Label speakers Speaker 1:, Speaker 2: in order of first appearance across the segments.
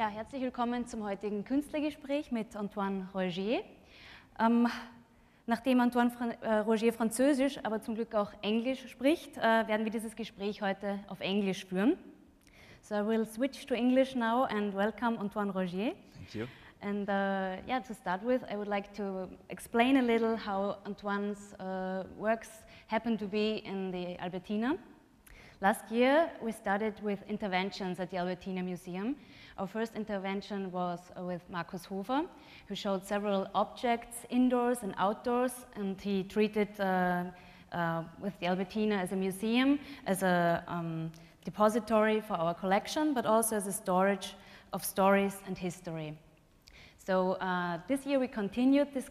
Speaker 1: Ja, herzlich willkommen zum heutigen Künstlergespräch mit Antoine Roegiers. Nachdem Antoine Roegiers Französisch, aber zum Glück auch Englisch spricht, werden wir dieses Gespräch heute auf Englisch führen. So I will switch to English now and welcome Antoine Roegiers.
Speaker 2: Thank you.
Speaker 1: And yeah, to start with, I would like to explain a little how Antoine's works happen to be in the Albertina. Last year, we started with interventions at the Albertina Museum. Our first intervention was with Markus Hofer, who showed several objects indoors and outdoors, and he treated with the Albertina as a museum, as a depository for our collection, but also as a storage of stories and history. So this year we continued this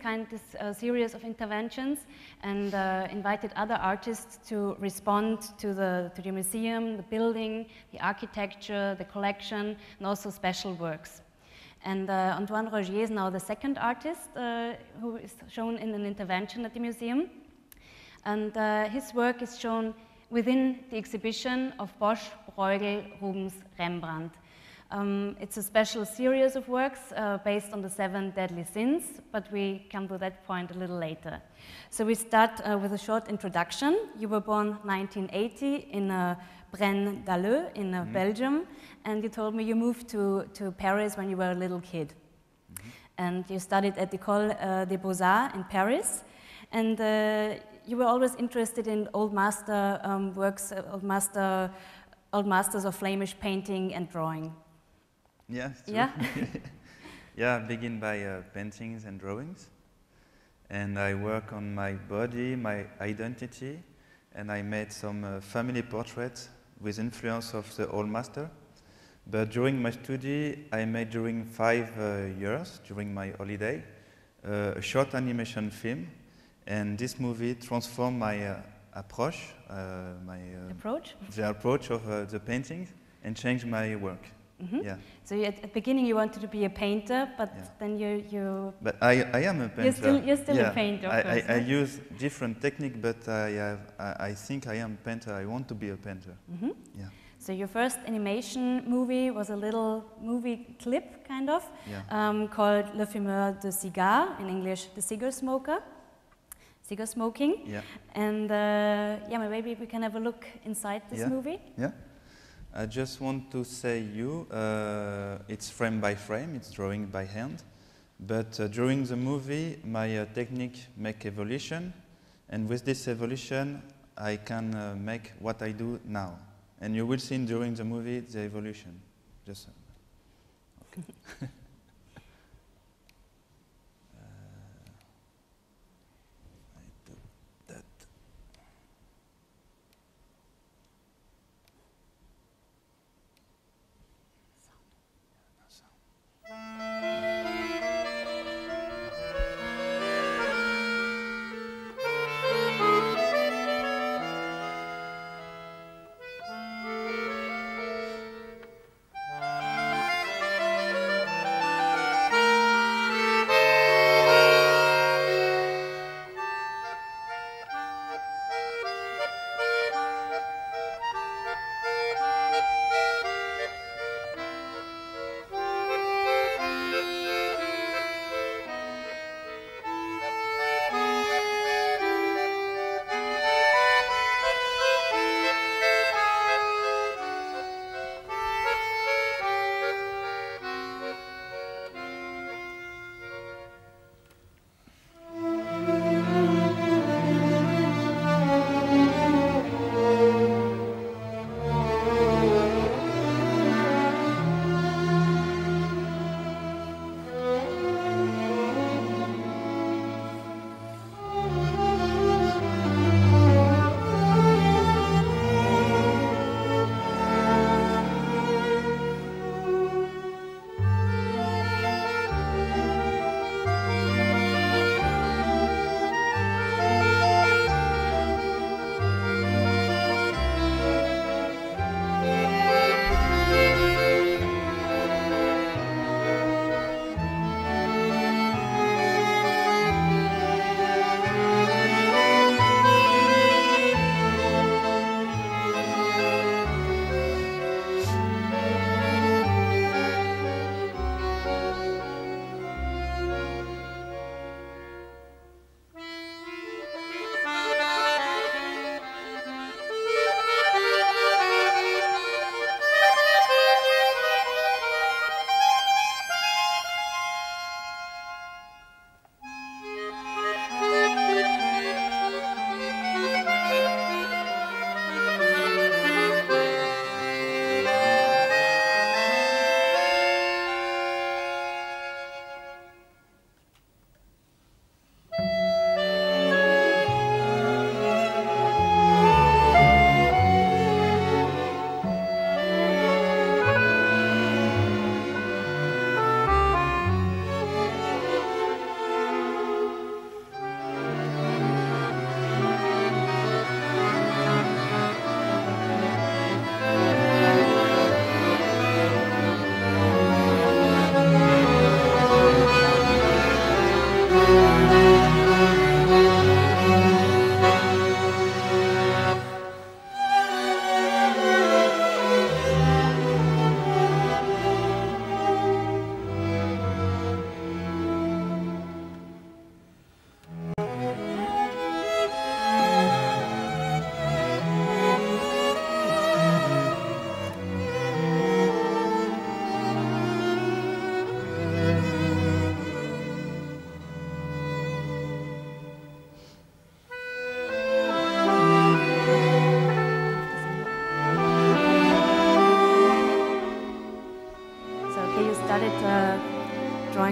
Speaker 1: series of interventions and invited other artists to respond to the museum, the building, the architecture, the collection, and also special works. And Antoine Roegiers is now the second artist who is shown in an intervention at the museum. And his work is shown within the exhibition of Bosch, Bruegel, Rubens, Rembrandt. It's a special series of works based on the 7 deadly sins, but we come to that point a little later. So we start with a short introduction. You were born 1980 in Braine-l'Alleud in Belgium, and you told me you moved to Paris when you were a little kid. And you studied at the École des Beaux-Arts in Paris, and you were always interested in old master works, old masters of Flemish painting and drawing.
Speaker 2: Yes.
Speaker 1: Yeah.
Speaker 2: Yeah, I begin by paintings and drawings, and I work on my body, my identity, and I made some family portraits with influence of the old master. But during my study, I made during 5 years, during my holiday, a short animation film, and this movie transformed my approach, the approach of the paintings, and changed my work. Yeah.
Speaker 1: So at the beginning you wanted to be a painter, but then you...
Speaker 2: But I am a painter.
Speaker 1: You're still a painter, of course.
Speaker 2: I use different technique, but I think I am a painter. I want to be a painter. Yeah.
Speaker 1: So your first animation movie was a little movie clip, kind of, called Le Fumeur de Cigare, in English, The Cigar Smoker. Cigar smoking.
Speaker 2: Yeah.
Speaker 1: And maybe we can have a look inside this movie.
Speaker 2: Yeah. I just want to say it's frame by frame, it's drawing by hand, but during the movie my technique make evolution, and with this evolution I can make what I do now, and you will see during the movie the evolution. Just okay.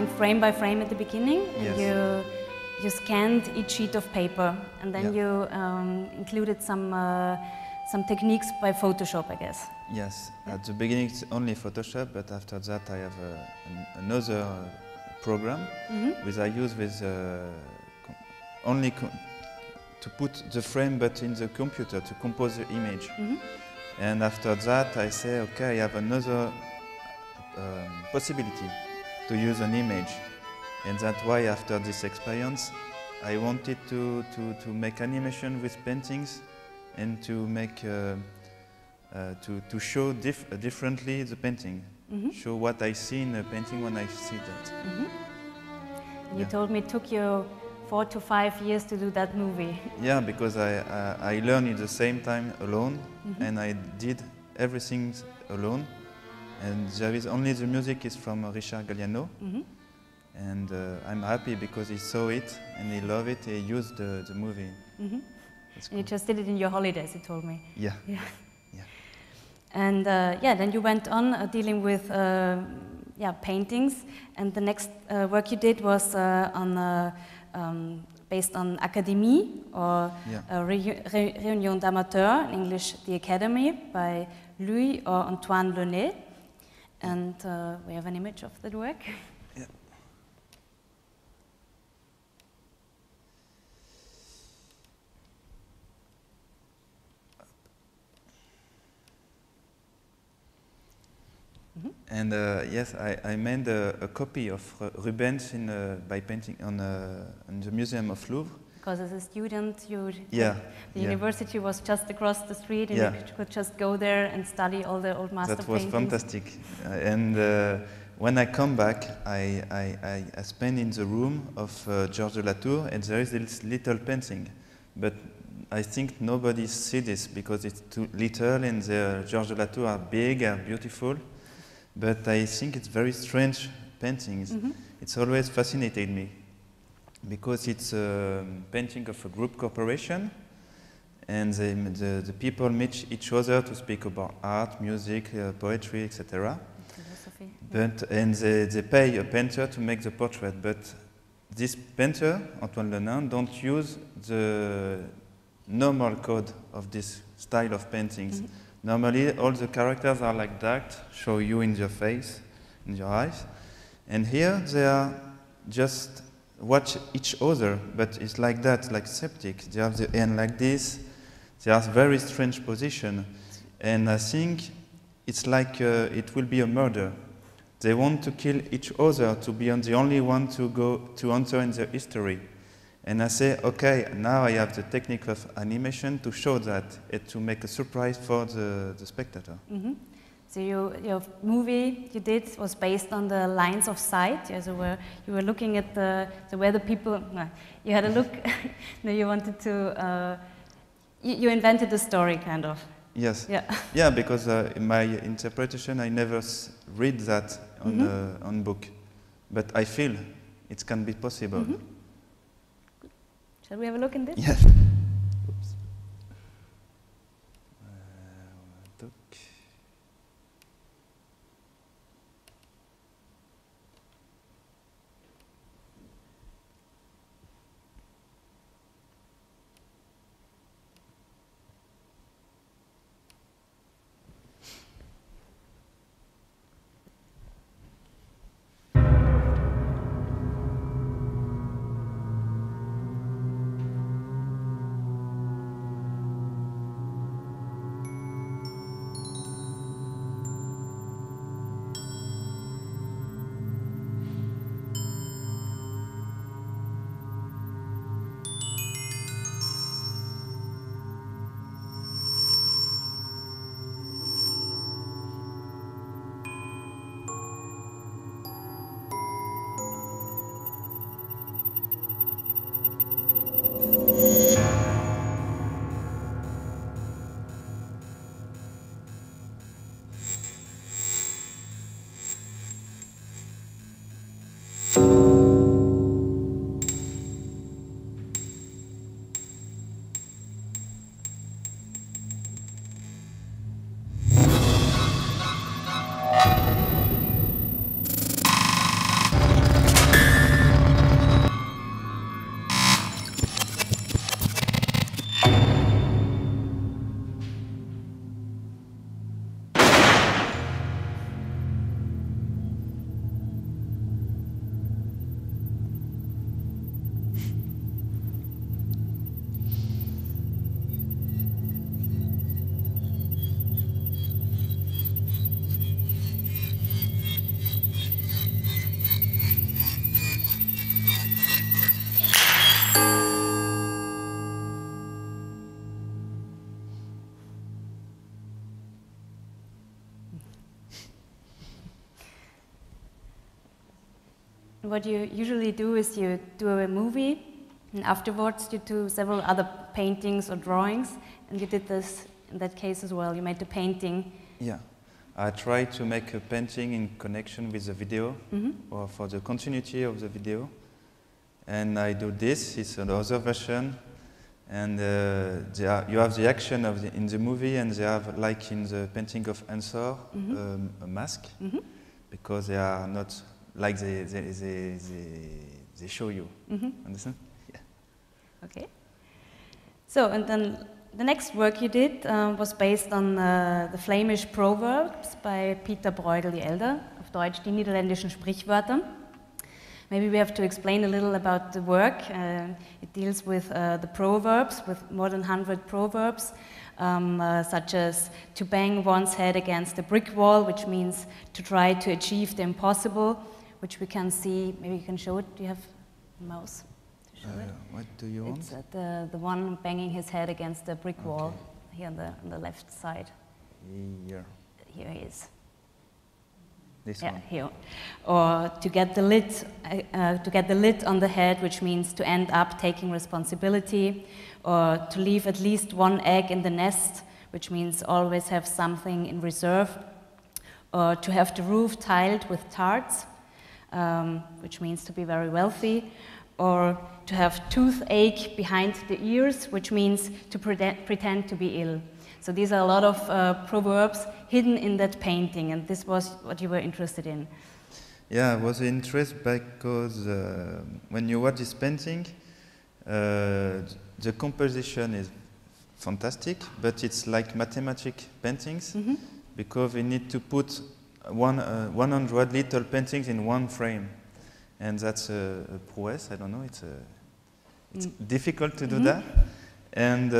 Speaker 1: going frame by frame at the beginning, and
Speaker 2: Yes.
Speaker 1: you scanned each sheet of paper, and then you included some techniques by Photoshop, I guess.
Speaker 2: Yes, at the beginning it's only Photoshop, but after that I have another program which I use with to put the frame but in the computer to compose the image. And after that I say, okay, I have another possibility to use an image. And that's why after this experience I wanted to make animation with paintings and to make to show differently the painting, show what I see in a painting when I see that.
Speaker 1: You told me it took you 4 to 5 years to do that movie.
Speaker 2: Yeah, because I learned at the same time alone, and I did everything alone. And there is only the music is from Richard Galliano, and I'm happy because he saw it and he loved it. He used the movie.
Speaker 1: And
Speaker 2: Cool.
Speaker 1: you just did it in your holidays, you told me.
Speaker 2: Yeah.
Speaker 1: And then you went on dealing with paintings, and the next work you did was based on Académie, or Réunion d'Amateurs, in English the Academy, by Louis or Antoine Lahner. And we have an image of that work.
Speaker 2: Yeah. And yes, I made a copy of Rubens by painting in the Museum of Louvre.
Speaker 1: Because as a student,
Speaker 2: the
Speaker 1: university was just across the street, and you could just go there and study all the old master paintings.
Speaker 2: That was fantastic. And when I come back, I spend in the room of Georges de Latour, and there is this little painting. But I think nobody sees this because it's too little, and the Georges de Latour are big and beautiful. But I think it's very strange paintings. It's always fascinated me because it's a painting of a group corporation, and the people meet each other to speak about art, music, poetry, etc.
Speaker 1: Philosophy.
Speaker 2: And they pay a painter to make the portrait. But this painter, Antoine Lahner, don't use the normal code of this style of paintings. Normally, all the characters are like that, show you in your face, in your eyes. And here, they are just watch each other, but it's like that, like septic. They have the hand like this. They are very strange position. And I think it's like it will be a murder. They want to kill each other to be the only one to enter in their history. And I say, okay, now I have the technique of animation to show that, to make a surprise for the spectator.
Speaker 1: So your movie you did was based on the lines of sight. So you were looking at where the people. You had a look. You wanted to. You invented a story, kind of.
Speaker 2: Yes.
Speaker 1: Yeah.
Speaker 2: Yeah, because in my interpretation, I never read that on book, but I feel it can be possible.
Speaker 1: Shall we have a look in this?
Speaker 2: Yes. Oops.
Speaker 1: what you usually do is you do a movie, and afterwards you do several other paintings or drawings, and you did this in that case as well. You made the painting.
Speaker 2: Yeah, I try to make a painting in connection with the video, or for the continuity of the video. And I do this, it's another version. And you have the action of in the movie, and they have, like in the painting of Ansor, a mask, because they are not like they show you. Understand? Yeah.
Speaker 1: Okay. So, and then the next work you did was based on the Flemish proverbs by Peter Bruegel the Elder, auf Deutsch die niederländischen Sprichwörter. Maybe we have to explain a little about the work. It deals with the proverbs, with more than 100 proverbs, such as to bang one's head against a brick wall, which means to try to achieve the impossible, which we can see. Maybe you can show it. Do you have a mouse to show it?
Speaker 2: What do you want?
Speaker 1: It's the one banging his head against the brick wall here on the left side.
Speaker 2: Here.
Speaker 1: Here he is.
Speaker 2: This
Speaker 1: yeah,
Speaker 2: one.
Speaker 1: here. Or to get the lid on the head, which means to end up taking responsibility, or to leave at least one egg in the nest, which means always have something in reserve, or to have the roof tiled with tarts, which means to be very wealthy, or to have toothache behind the ears, which means to pretend to be ill. So these are a lot of proverbs hidden in that painting, and this was what you were interested in.
Speaker 2: Yeah, I was interested because when you watch this painting, the composition is fantastic, but it's like mathematic paintings, because we need to put 100 little paintings in one frame, and that's a prouesse. I don't know. It's difficult to do that. And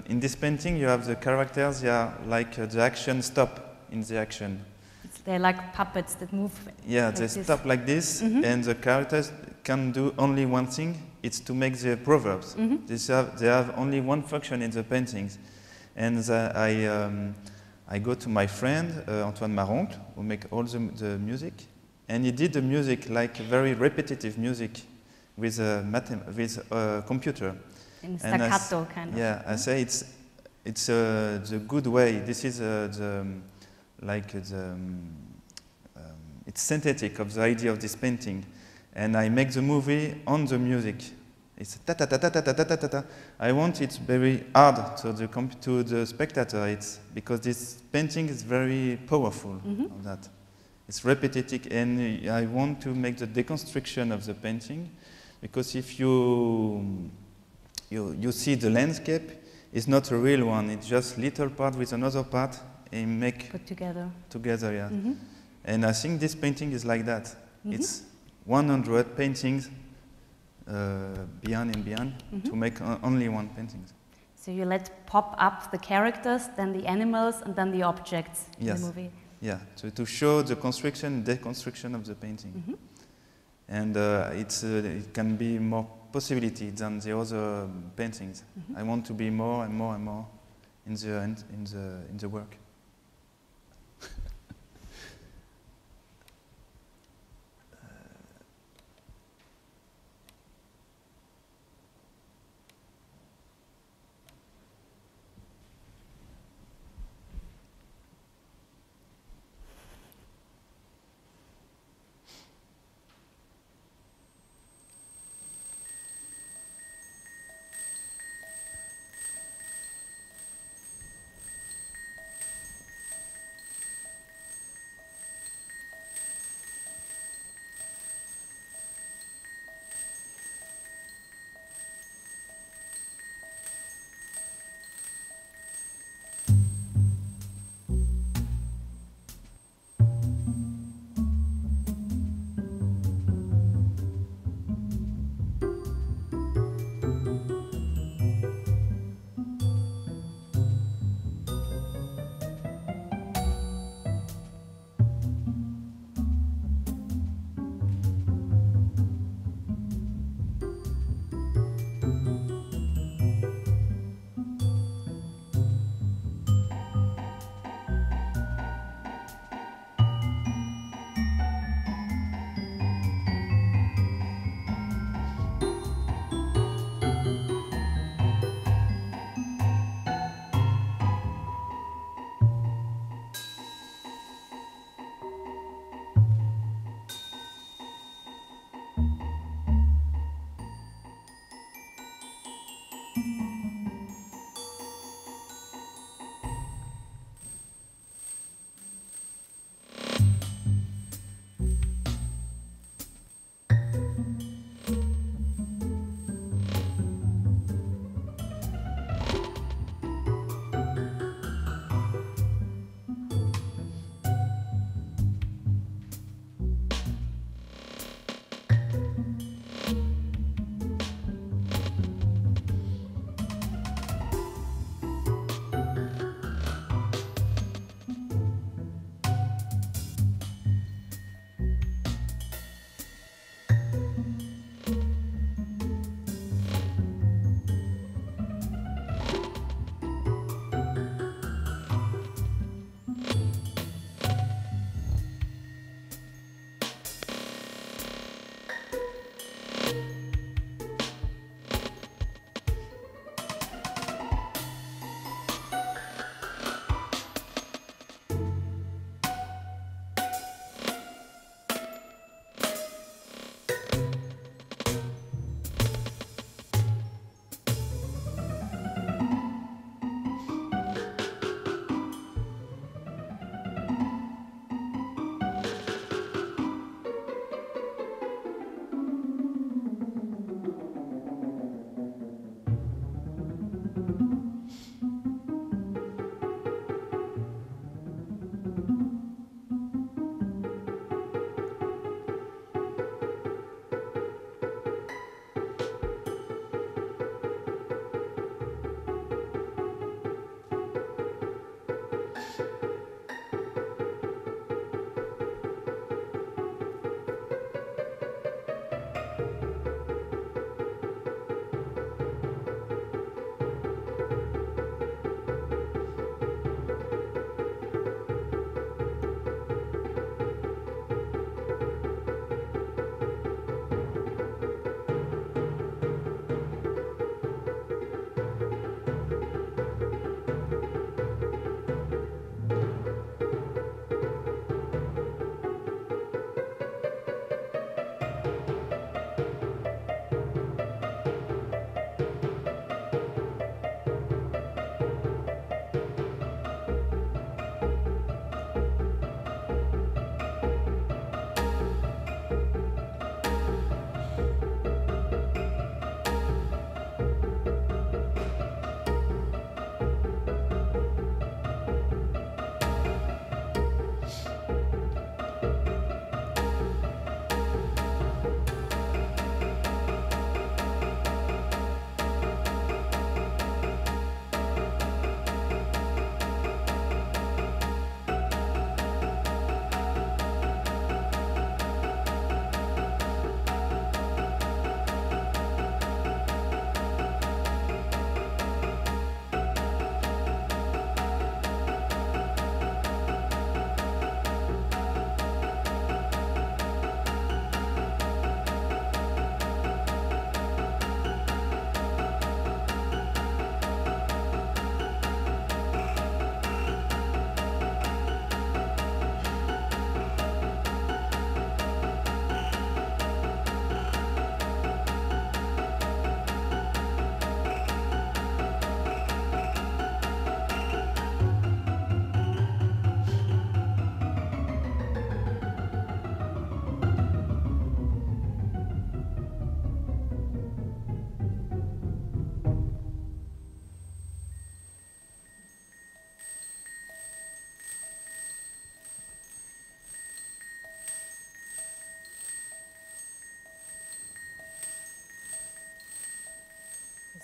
Speaker 2: in this painting, you have the characters. Yeah, like the action stop in the action.
Speaker 1: They're like puppets that move.
Speaker 2: Yeah,
Speaker 1: like
Speaker 2: they
Speaker 1: this.
Speaker 2: stop like this, and the characters can do only one thing. It's to make the proverbs. They have only one function in the paintings. And I go to my friend Antoine, who make all the music, and he did the music like very repetitive music with a computer.
Speaker 1: In staccato kind of.
Speaker 2: Yeah, I say it's the good way. This is it's synthetic of the idea of this painting, and I make the movie on the music. It's ta ta ta ta ta ta ta ta ta. I want it very hard to the spectator. It's because this painting is very powerful. Of that, it's repetitive, and I want to make the deconstruction of the painting, because if you see the landscape, it's not a real one. It's just little part with another part and make
Speaker 1: put together.
Speaker 2: Together, yeah. And I think this painting is like that. It's 100 paintings beyond and beyond to make only one painting.
Speaker 1: So you let pop up the characters, then the animals, and then the objects in the movie.
Speaker 2: Yeah, to show the construction, deconstruction of the painting. And it can be more possibility than the other paintings. I want to be more and more and more in the work.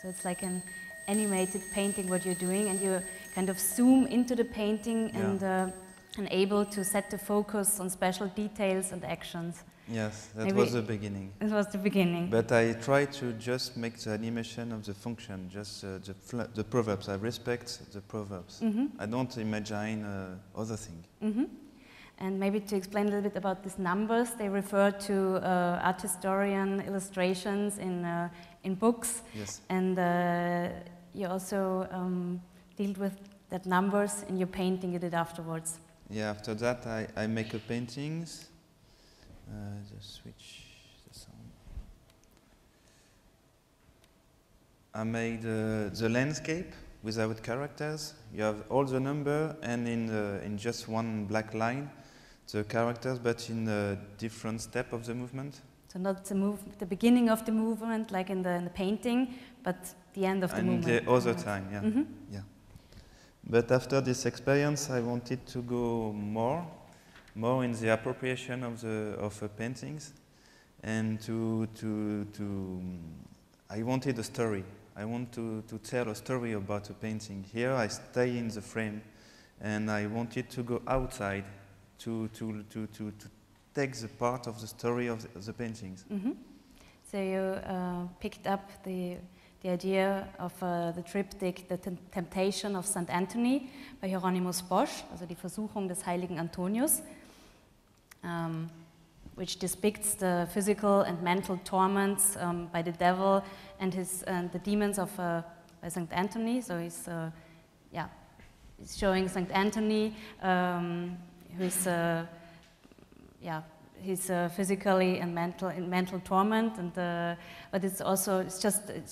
Speaker 1: So it's like an animated painting what you're doing, and you kind of zoom into the painting and able to set the focus on special details and actions.
Speaker 2: Yes, that
Speaker 1: Maybe
Speaker 2: was the beginning.
Speaker 1: It was the beginning.
Speaker 2: But I try to just make the animation of the function, just the proverbs. I respect the proverbs. I don't imagine other thing.
Speaker 1: And maybe to explain a little bit about these numbers, they refer to art historian illustrations in books.
Speaker 2: Yes.
Speaker 1: And you also dealt with that numbers in your painting you did afterwards.
Speaker 2: Yeah, after that I make a paintings. Just switch the sound. I made the landscape without characters. You have all the number and in just one black line the characters, but in a different step of the movement.
Speaker 1: So not the beginning of the movement like in the painting, but the end of the movement.
Speaker 2: And the other time, yeah. Yeah. But after this experience, I wanted to go more in the appropriation of paintings, and I wanted a story. I want to tell a story about a painting. Here I stay in the frame, and I wanted to go outside to take the part of the story of the paintings.
Speaker 1: So you picked up the idea of the triptych, The Temptation of St. Anthony by Hieronymus Bosch, also die Versuchung des heiligen Antonius, which depicts the physical and mental torments by the devil and the demons of by St. Anthony. So he's showing St. Anthony, who's he's physically and mental torment, and but it's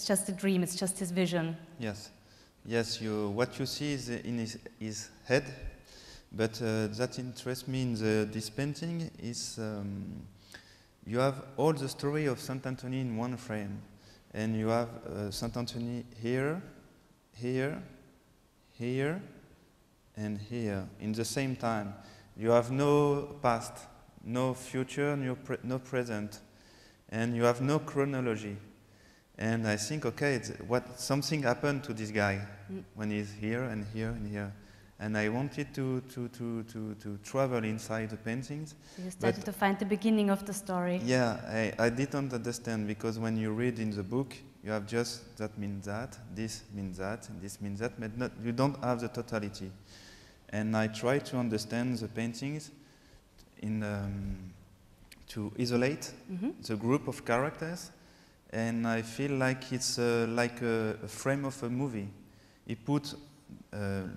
Speaker 1: just a dream. It's just his vision.
Speaker 2: Yes, yes. What you see is in his head, but that interests me in this painting is you have all the story of Saint Anthony in one frame, and you have Saint Anthony here, here, here, and here in the same time. You have no past, no future, no present, and you have no chronology. And I think, okay, something happened to this guy when he's here and here and here. And I wanted to travel inside the paintings.
Speaker 1: So you started to find the beginning of the story.
Speaker 2: Yeah, I didn't understand, because when you read in the book, you have just that means that, this means that, and this means that, but you don't have the totality. And I try to understand the paintings to isolate the group of characters, and I feel like it's like a frame of a movie. He put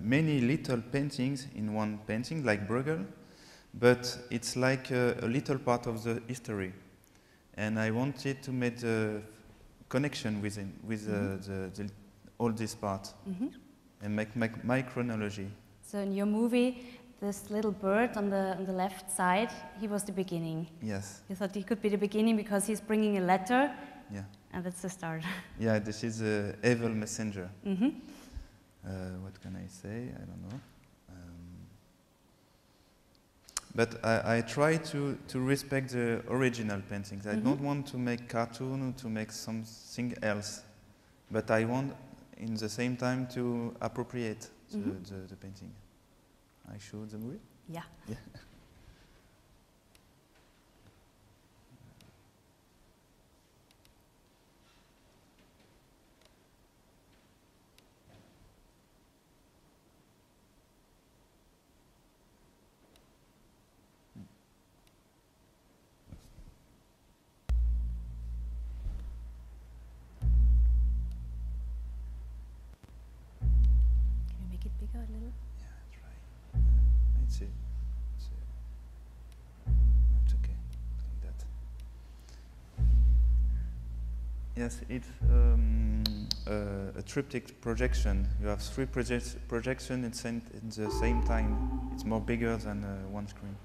Speaker 2: many little paintings in one painting, like Bruegel, but it's like a little part of the history. And I wanted to make the connection with him, with all this part, and make my chronology.
Speaker 1: So in your movie, this little bird on the left side, he was the beginning.
Speaker 2: Yes.
Speaker 1: You thought he could be the beginning because he's bringing a letter.
Speaker 2: Yeah.
Speaker 1: And that's the start.
Speaker 2: Yeah, this is an evil messenger. What can I say? I don't know. But I try to respect the original paintings. I don't want to make cartoon or to make something else. But I want, in the same time, to appropriate the painting. I show the movie?
Speaker 1: Yeah.
Speaker 2: Yeah. Yes, it's a triptych projection. You have three projections in the same time. It's more bigger than one screen.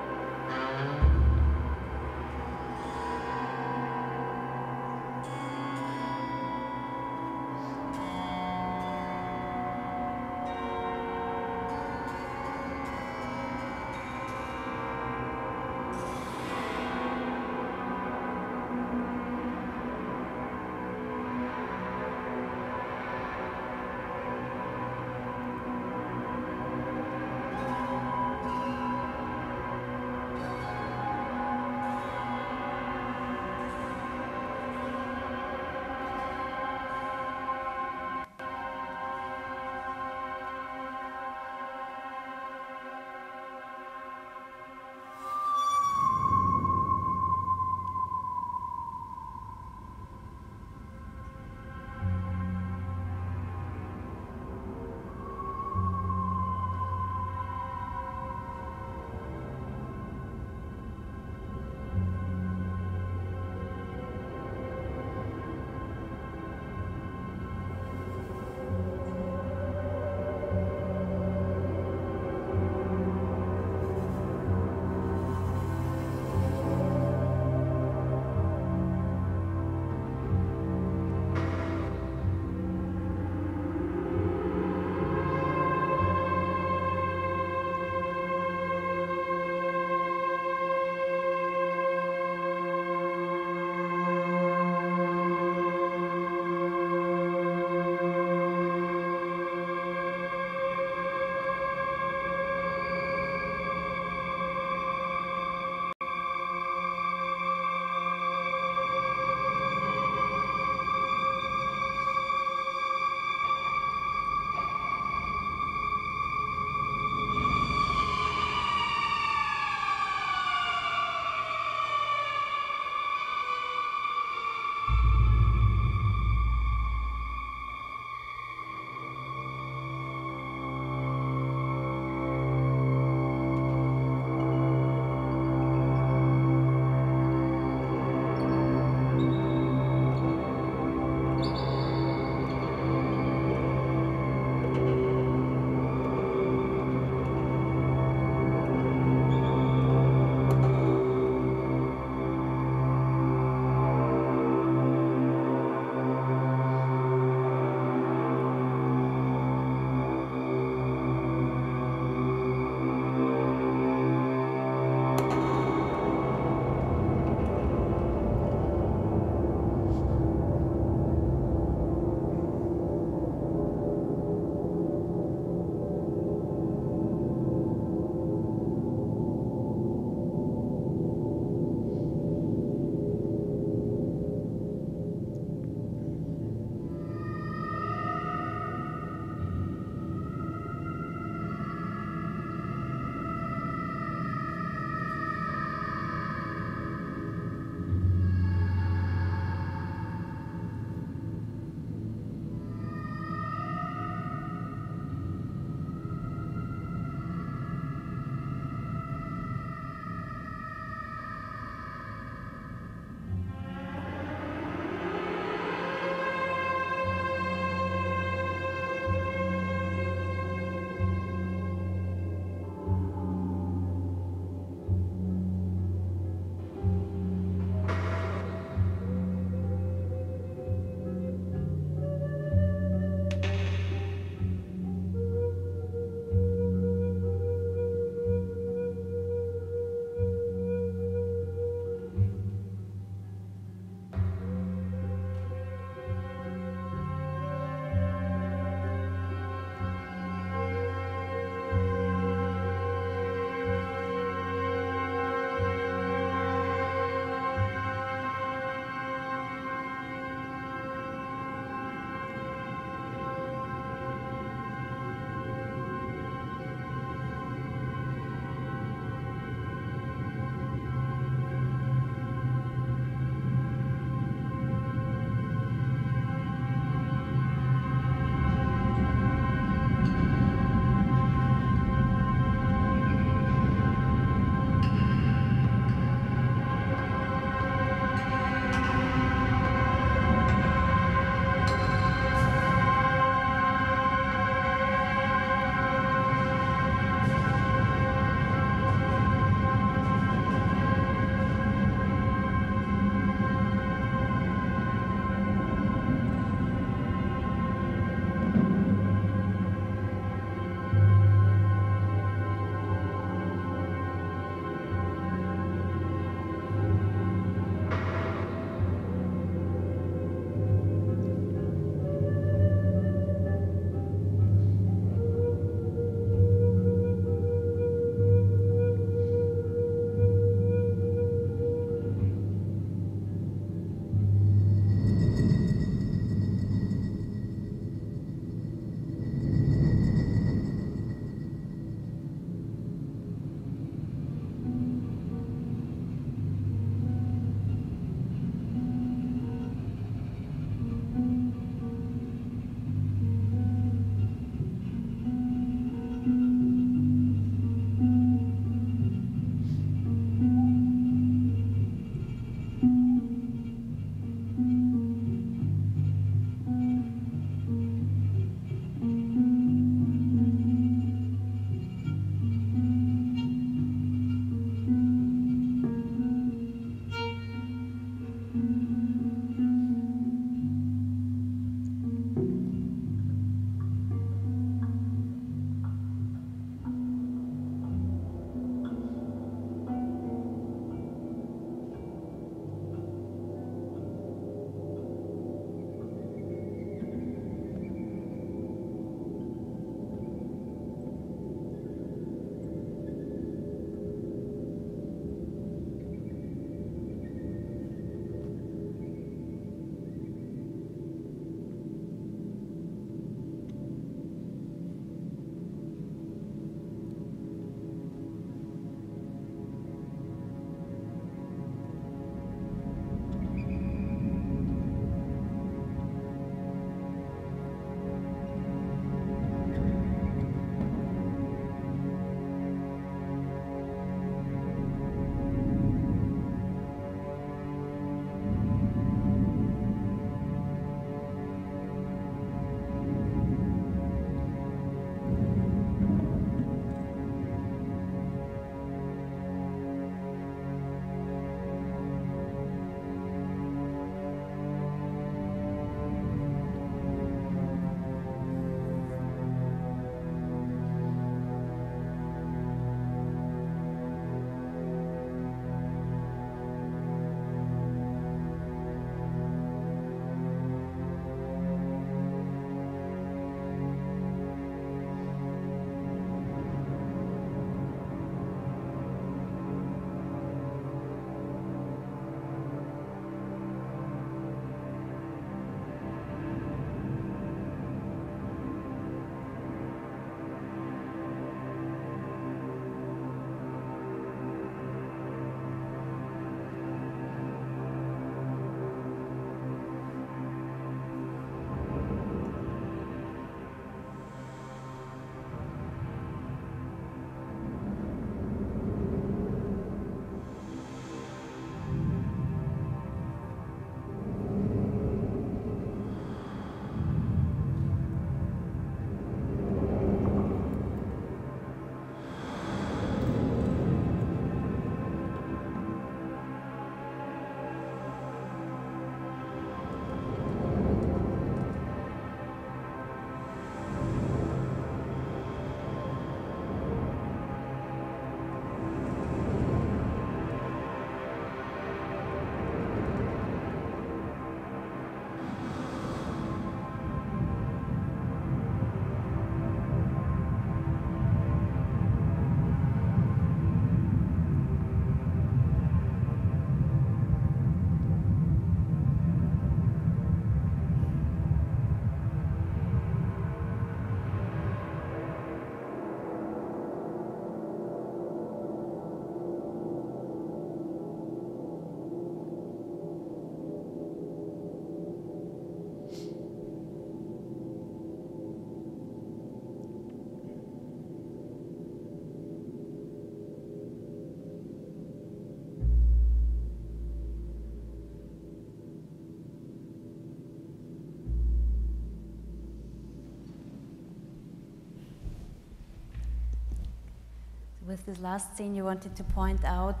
Speaker 1: with this last scene, you wanted to point out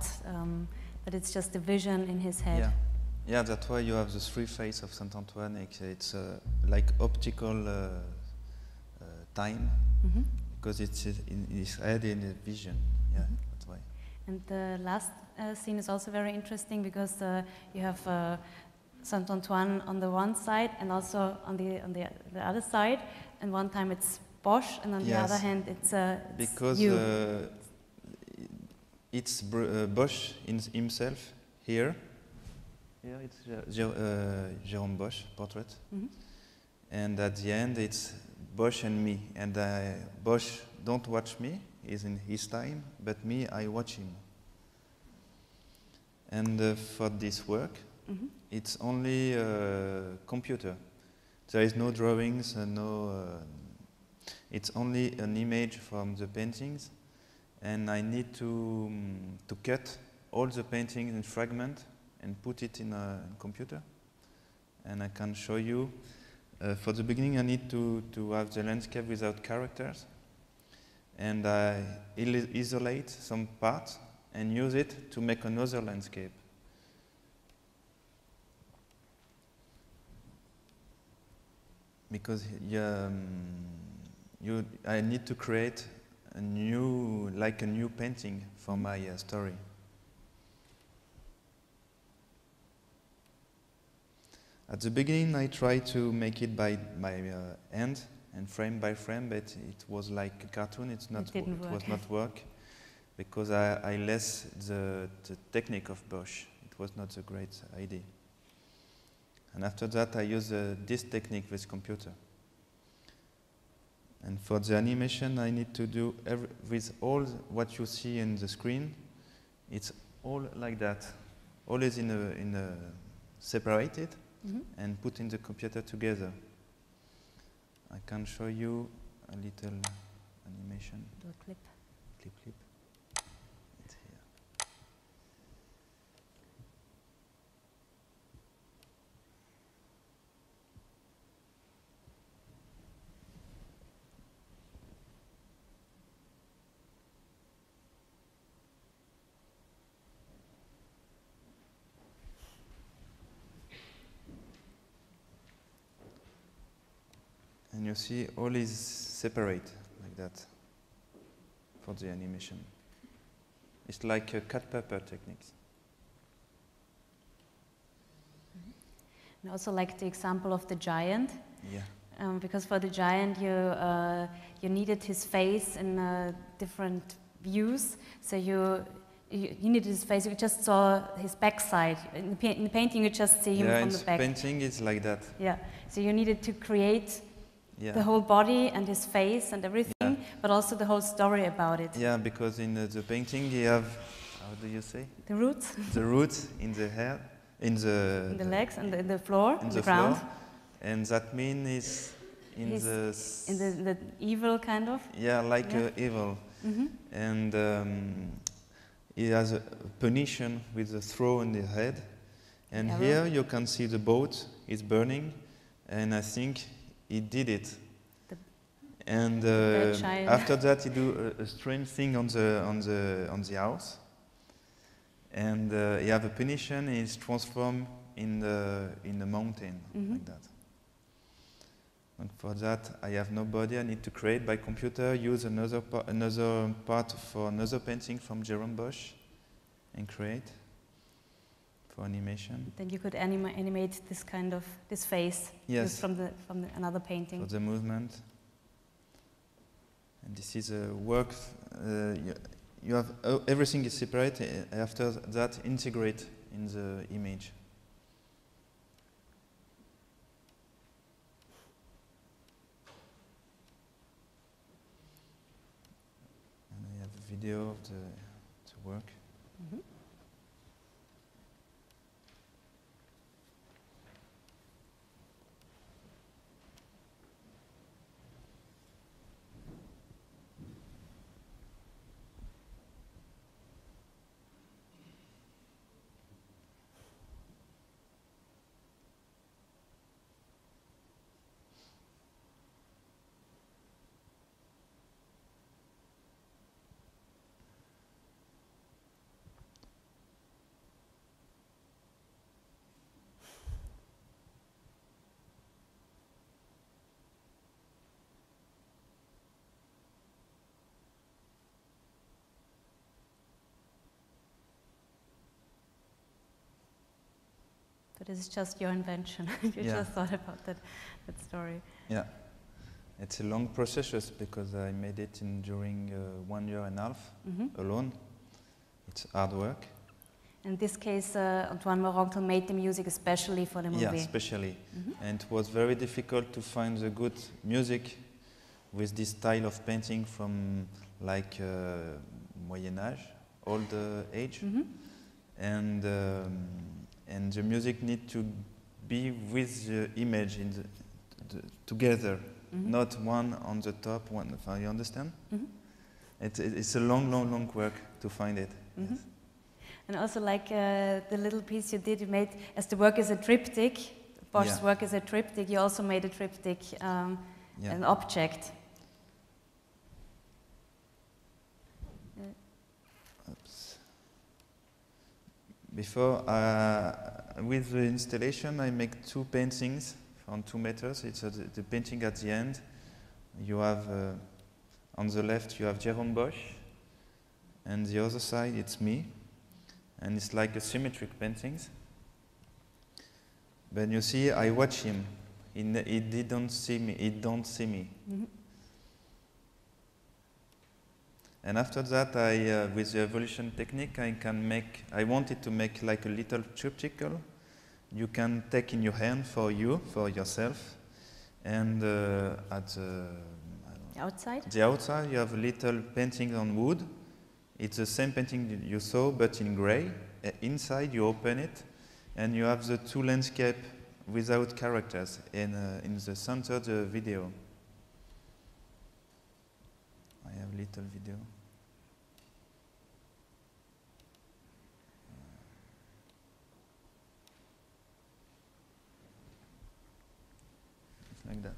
Speaker 1: that it's just a vision in his head.
Speaker 2: Yeah, yeah. That's why you have the three faces of Saint Antoine. It's like optical time, because it's in his head in a vision. Yeah, that's why.
Speaker 1: And the last scene is also very interesting because you have Saint Antoine on the one side and also on the other side. And one time it's Bosch, and on the other hand it's
Speaker 2: because
Speaker 1: you.
Speaker 2: It's Bosch in himself here. Here it's Jérôme Bosch portrait, and at the end it's Bosch and me. And Bosch don't watch me; he's in his time, but me, I watch him. And for this work, it's only computer. There is no drawings, it's only an image from the paintings, and I need to cut all the paintings in fragments and put it in a computer. And I can show you. For the beginning, I need to have the landscape without characters, and I isolate some parts and use it to make another landscape. Because I need to create a new painting for my story. At the beginning, I tried to make it by hand and frame by frame, but it was like a cartoon. It was not work because I less the technique of Bosch. It was not a great idea. And after that, I use this technique with computer. And for the animation, I need to do with all what you see in the screen. It's all like that. All is separated and put in the computer together. I can show you a little animation.
Speaker 1: Do a clip.
Speaker 2: Clip. It's here. And you see all is separate like that for the animation. It's like a cut paper techniques.
Speaker 1: And also like the example of the giant.
Speaker 2: Yeah.
Speaker 1: Because for the giant you needed his face in different views. So you needed his face. You just saw his backside. In the painting, you just see him from the back.
Speaker 2: Yeah, painting is like that.
Speaker 1: Yeah. So you needed to create the whole body and his face and everything, but also the whole story about it.
Speaker 2: Yeah, because in the painting you have, how do you say?
Speaker 1: The roots.
Speaker 2: The roots in the hair, in the
Speaker 1: legs and the floor,
Speaker 2: in
Speaker 1: the ground.
Speaker 2: Floor. And that means in
Speaker 1: the evil kind of.
Speaker 2: Yeah, like evil. And he has a punition with the throw in the head. And here you can see the boat is burning, and I think he did it. And after that, he do a strange thing on the house. And he have a punition. He's transformed in the mountain like that. And for that, I have no body. I need to create by computer. Use another part for another painting from Jérôme Bosch, and create for animation.
Speaker 1: Then you could animate this face.
Speaker 2: Yes.
Speaker 1: From another painting.
Speaker 2: For the movement. And this is a work. You have everything is separate. After that, integrate in the image. And I have a video of the work.
Speaker 1: But it's just your invention. You just thought about that story.
Speaker 2: Yeah. It's a long process because I made it during 1.5 years alone. It's hard work.
Speaker 1: In this case, Antoine Moroncle made the music especially for the movie.
Speaker 2: Yeah, especially. And it was very difficult to find the good music with this style of painting from like Moyen Age, old age. And the music need to be with the image in together, not one on the top, one. You understand? It's a long work to find it. Yes.
Speaker 1: And also, like the little piece you did, you made, as the work is a triptych, Bosch's work is a triptych, you also made a triptych, an object.
Speaker 2: Oops. Before, with the installation, I make 2 paintings on 2 meters. It's the painting at the end. You have, on the left, you have Jérôme Bosch, and the other side, it's me. And it's like a symmetric paintings. But you see, I watch him. He didn't see me. He don't see me. And after that, with the evolution technique, I wanted to make like a little triptych. You can take in your hand for yourself, and at the outside, you have a little painting on wood. It's the same painting you saw, but in gray. Inside, you open it, and you have the 2 landscape without characters in the center the video. I have little video. It's like that.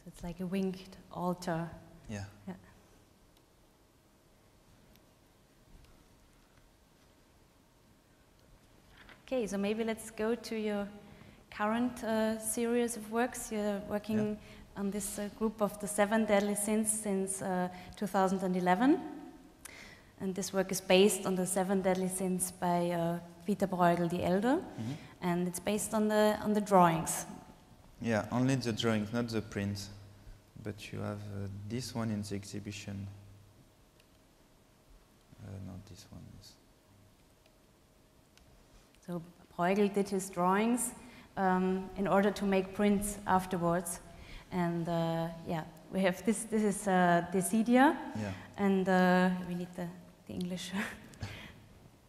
Speaker 1: It's like a winged altar.
Speaker 2: Yeah.
Speaker 1: Okay, so maybe let's go to your current series of works. You're working on this group of the 7 Deadly Sins since 2011. And this work is based on the 7 Deadly Sins by Peter Bruegel the Elder. And it's based on the drawings.
Speaker 2: Yeah, only the drawings, not the prints. But you have this one in the exhibition. Not this one.
Speaker 1: So Bruegel did his drawings in order to make prints afterwards. And we have this. This is Decidia.
Speaker 2: Yeah.
Speaker 1: And we need the English.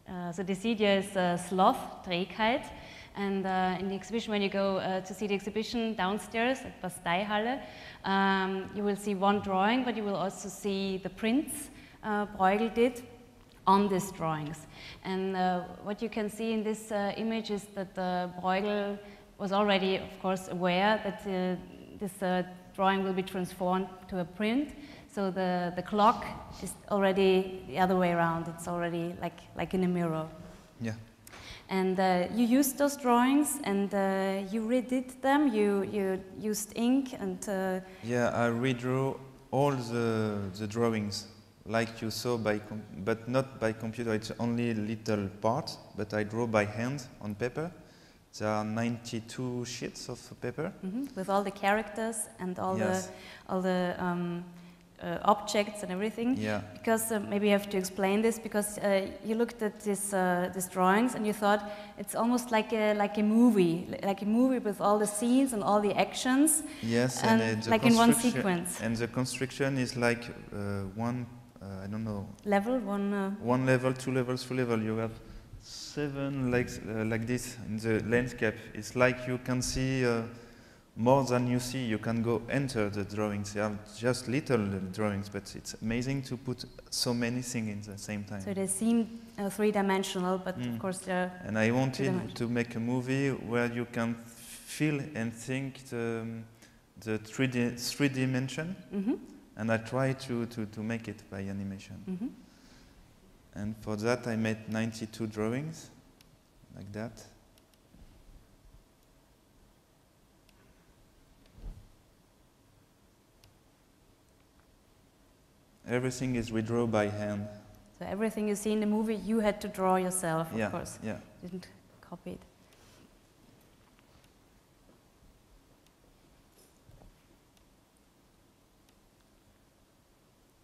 Speaker 1: So Decidia is sloth, Trägheit. And in the exhibition, when you go to see the exhibition downstairs at Basteihalle, you will see one drawing, but you will also see the prints Bruegel did on these drawings. And what you can see in this image is that Bruegel was already, of course, aware that this drawing will be transformed to a print. So the clock is already the other way around. It's already like in a mirror.
Speaker 2: Yeah.
Speaker 1: And you used those drawings, and you redid them. You used ink, and
Speaker 2: yeah, I redrew all the drawings, like you saw but not by computer. It's only a little part, but I draw by hand on paper. There are 92 sheets of paper
Speaker 1: with all the characters and all the objects and everything.
Speaker 2: Yeah.
Speaker 1: Because maybe you have to explain this, because you looked at these drawings and you thought it's almost like a movie with all the scenes and all the actions.
Speaker 2: Yes,
Speaker 1: and like in one sequence.
Speaker 2: And the construction is like one, I don't know.
Speaker 1: Level, one.
Speaker 2: One level, 2 levels, 3 levels. You have 7 like this in the landscape. It's like you can see more than you see. You can go enter the drawings. They are just little drawings, but it's amazing to put so many things at the same time.
Speaker 1: So they seem 3-dimensional, but of course they're.
Speaker 2: And I wanted to make a movie where you can feel and think the 3 dimension, and I try to make it by animation. And for that I made 92 drawings, like that. Everything is redrawn by hand.
Speaker 1: So everything you see in the movie, you had to draw yourself, of
Speaker 2: Yeah,
Speaker 1: course.
Speaker 2: yeah.
Speaker 1: Didn't copy it.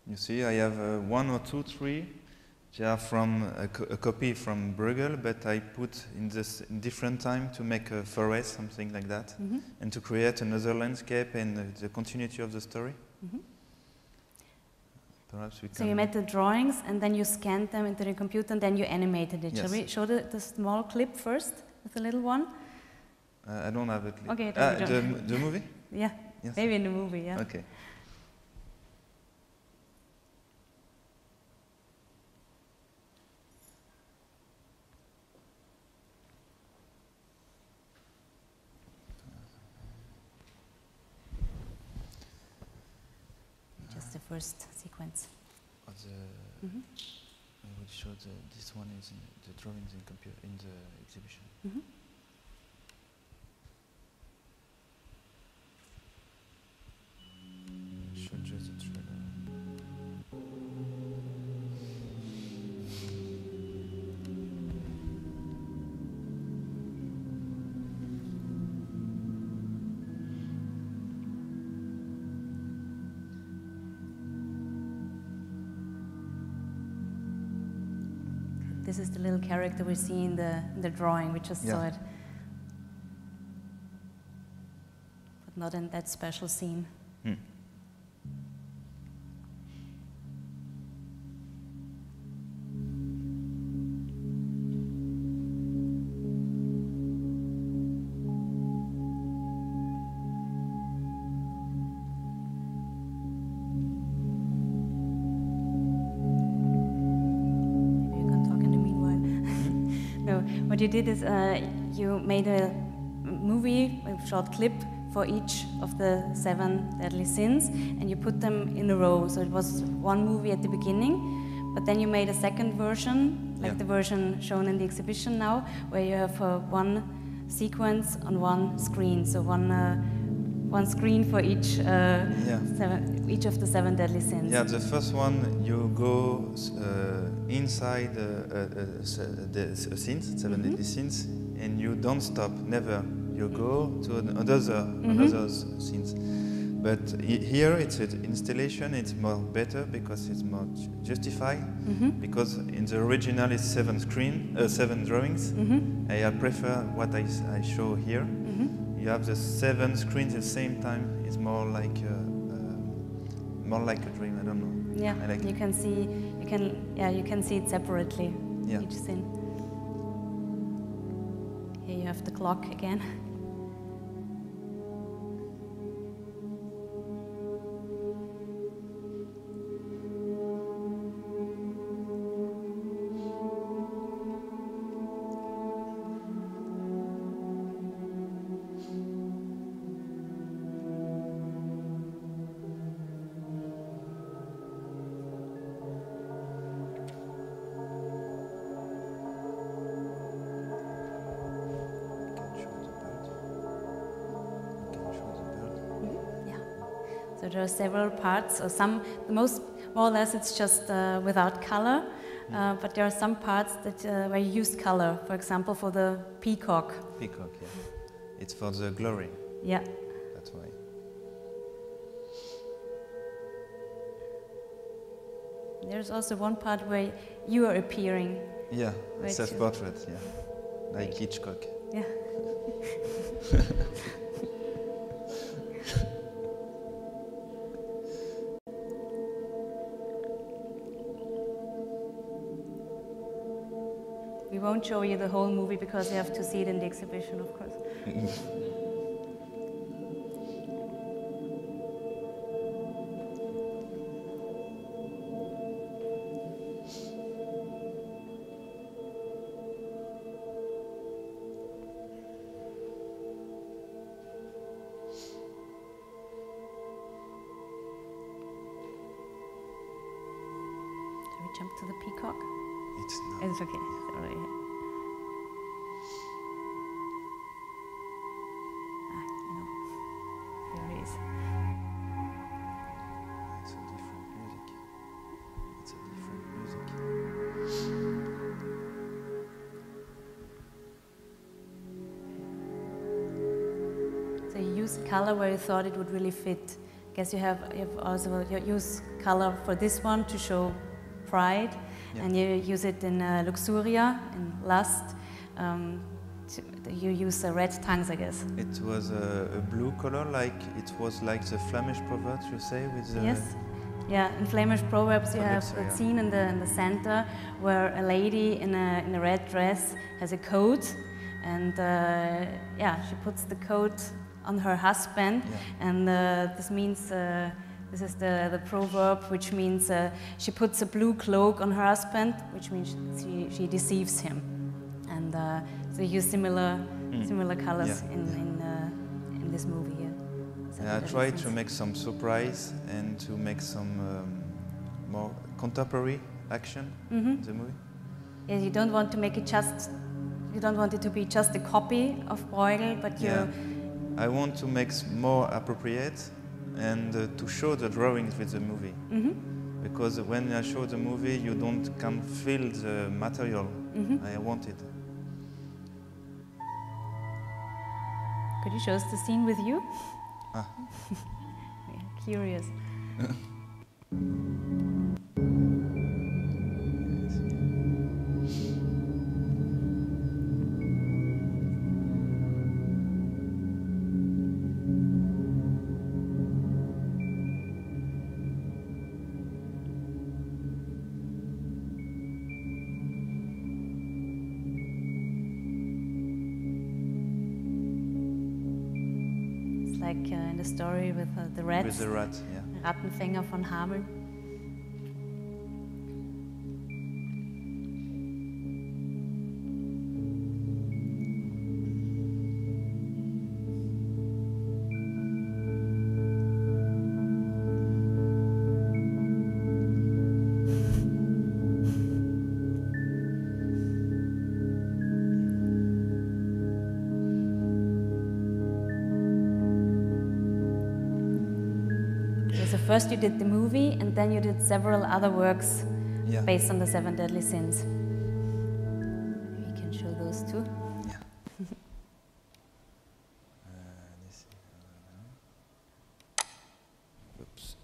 Speaker 2: You see, I have 1 or 2, 3. They are from a copy from Bruegel, but I put in this in different time to make a forest, something like that, and to create another landscape and the continuity of the story. Perhaps we can.
Speaker 1: So you made the drawings and then you scanned them into the computer and then you animated it.
Speaker 2: Yes.
Speaker 1: Shall we show the small clip first, with the little one?
Speaker 2: I don't have it.
Speaker 1: Okay,
Speaker 2: the movie?
Speaker 1: Yeah,
Speaker 2: Yes.
Speaker 1: maybe in the movie, yeah.
Speaker 2: Okay.
Speaker 1: Just the first sequence.
Speaker 2: I will show this one is in the drawings in the exhibition. Show just the trailer.
Speaker 1: This is the little character we see in the drawing. We just saw it, but not in that special scene. What you did is you made a movie, a short clip for each of the 7 deadly sins, and you put them in a row. So it was one movie at the beginning, but then you made a second version, like the version shown in the exhibition now, where you have one sequence on one screen. So one screen for each each of the 7 deadly sins.
Speaker 2: Yeah, the first one you go inside the sins, 7 deadly sins, and you don't stop, never. You go to another sins. But here it's an installation. It's more better because it's more justified. Because in the original it's 7 drawings. I prefer what I show here. You have the 7 screens at the same time. It's more like a dream. I don't know.
Speaker 1: Yeah,
Speaker 2: like
Speaker 1: you can see. You can see it separately.
Speaker 2: Yeah.
Speaker 1: Each scene. Here you have the clock again. So there are several parts, or more or less it's just without color, but there are some parts that where you use color, for example for the peacock.
Speaker 2: Peacock, yeah. It's for the glory.
Speaker 1: Yeah.
Speaker 2: That's why.
Speaker 1: There's also one part where you are appearing.
Speaker 2: Yeah, self-portrait, yeah. Like Hitchcock.
Speaker 1: Yeah. We won't show you the whole movie because you have to see it in the exhibition, of course. Shall we jump to the peacock?
Speaker 2: It's not.
Speaker 1: It's okay. It's already here. Here it is.
Speaker 2: It's a different music.
Speaker 1: use color where you thought it would really fit? I guess you have also use color for this one to show pride, and you use it in Luxuria, in Lust. You use red tongues, I guess.
Speaker 2: It was a blue color, it was like the Flemish proverb you say with the...
Speaker 1: Yes. Yeah, in Flemish proverbs you have that scene in the center where a lady in a red dress has a coat, and she puts the coat on her husband, and this means this is the proverb, which means she puts a blue cloak on her husband, which means she deceives him, and so you use similar colors in this movie here.
Speaker 2: I tried to make some surprise and to make some more contemporary action in the movie.
Speaker 1: Yeah, you don't want to make it you don't want it to be just a copy of Bruegel, but
Speaker 2: I want to make more appropriate and to show the drawings with the movie. Because when I show the movie, you can feel the material I wanted.
Speaker 1: Could you show us the scene with you? Curious. Like in the story with the rats.
Speaker 2: With the rat, yeah.
Speaker 1: Rattenfänger von Hameln. So first you did the movie, and then you did several other works based on the 7 Deadly Sins. We can show those too.
Speaker 2: Yeah. Oops.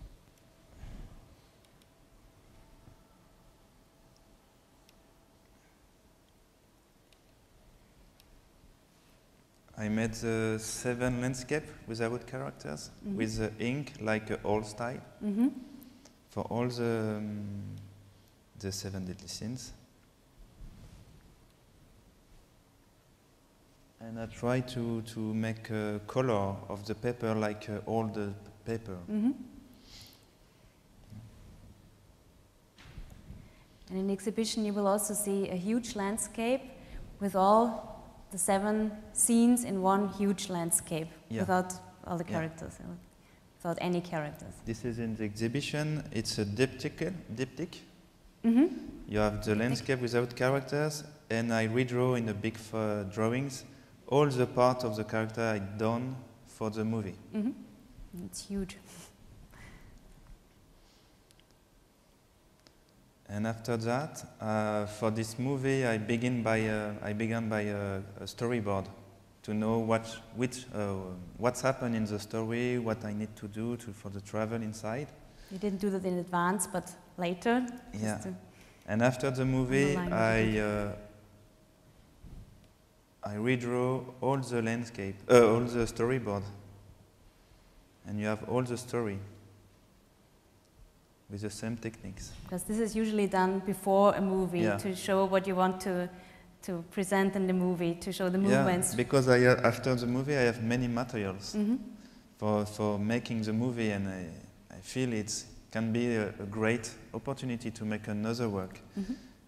Speaker 2: I made the 7 landscapes without characters, with the ink, like old style, for all the 7 Deadly Sins. And I try to make a color of the paper like old paper.
Speaker 1: And in the exhibition you will also see a huge landscape with all the 7 scenes in one huge landscape, without all the characters, without any characters.
Speaker 2: This is in the exhibition. It's a diptych. You have the landscape without characters, and I redraw in the big drawings all the part of the character I done for the movie.
Speaker 1: It's huge.
Speaker 2: And after that, for this movie, I began by a storyboard to know what's happened in the story, what I need to do for the travel inside.
Speaker 1: You didn't do that in advance, but later.
Speaker 2: Yeah. And after the movie, I redraw all the landscape, all the storyboard, and you have all the story. With the same techniques.
Speaker 1: Because this is usually done before a movie to show what you want to present in the movie, to show the movements.
Speaker 2: Yeah, because after the movie I have many materials for making the movie, and I feel it can be a great opportunity to make another work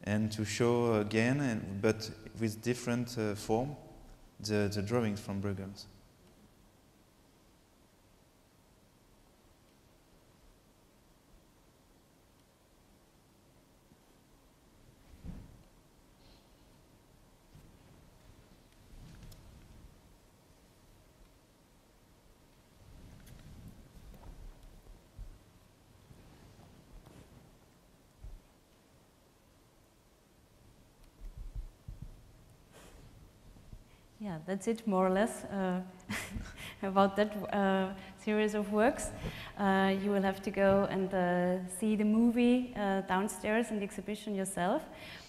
Speaker 2: and to show again, but with different form, the drawings from Bruegel.
Speaker 1: yeah, that's it more or less about that series of works. You will have to go and see the movie downstairs in the exhibition yourself,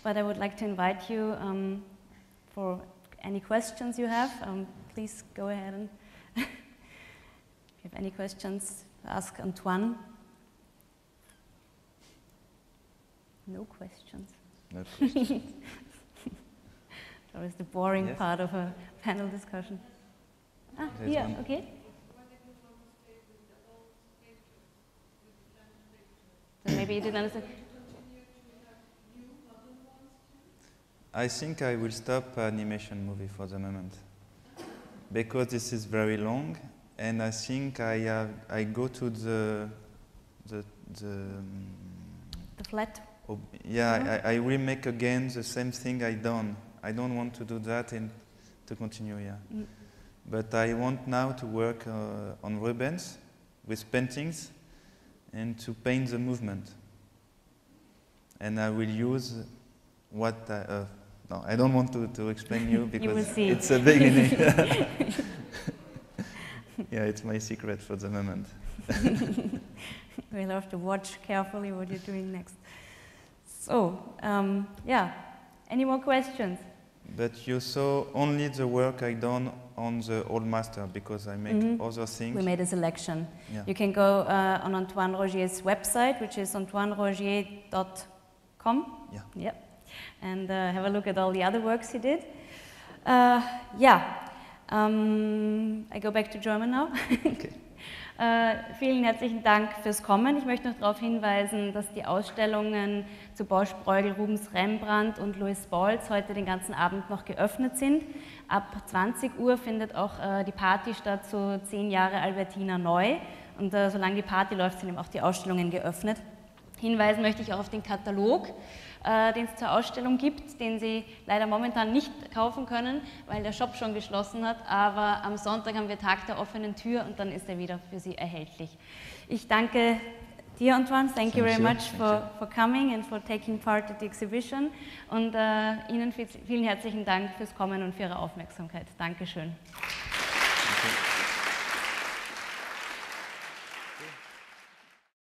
Speaker 1: but I would like to invite you for any questions you have. Please go ahead and if you have any questions, ask Antoine. No questions.
Speaker 2: No questions.
Speaker 1: That was the boring
Speaker 2: Yes.
Speaker 1: part of a panel discussion. Ah,
Speaker 2: There's
Speaker 1: yeah,
Speaker 2: one.
Speaker 1: okay. So maybe you didn't understand.
Speaker 2: I think I will stop animation movie for the moment because this is very long, and I think I go to the
Speaker 1: flat.
Speaker 2: Yeah, I will make again the same thing I done. I don't want to do that and to continue, yeah.
Speaker 1: Mm.
Speaker 2: But I want now to work on ribbons with paintings and to paint the movement. And I will use what no, I don't want to explain you because it's a beginning. Yeah, it's my secret for the moment.
Speaker 1: We'll have to watch carefully what you're doing next. So, yeah, any more questions?
Speaker 2: But you saw only the work I done on the old master because I make other things.
Speaker 1: We made a selection.
Speaker 2: Yeah.
Speaker 1: You can go on Antoine Roegiers' website, which is antoineroegiers.com.
Speaker 2: Yeah.
Speaker 1: Yep. And have a look at all the other works he did. Yeah. I go back to German now.
Speaker 2: Okay.
Speaker 1: Vielen herzlichen Dank fürs Kommen. Ich möchte noch darauf hinweisen, dass die Ausstellungen zu Bosch, Bruegel, Rubens, Rembrandt und Louis Balz heute den ganzen Abend noch geöffnet sind. Ab 20 Uhr findet auch die Party statt zu 10 Jahre Albertina neu. Und solange die Party läuft, sind eben auch die Ausstellungen geöffnet. Hinweisen möchte ich auch auf den Katalog, den es zur Ausstellung gibt, den Sie leider momentan nicht kaufen können, weil der Shop schon geschlossen hat, aber am Sonntag haben wir Tag der offenen Tür und dann ist er wieder für Sie erhältlich. Ich danke dir, Antoine, thank you very much for coming and for taking part at the exhibition und Ihnen vielen herzlichen Dank fürs Kommen und für Ihre Aufmerksamkeit. Dankeschön.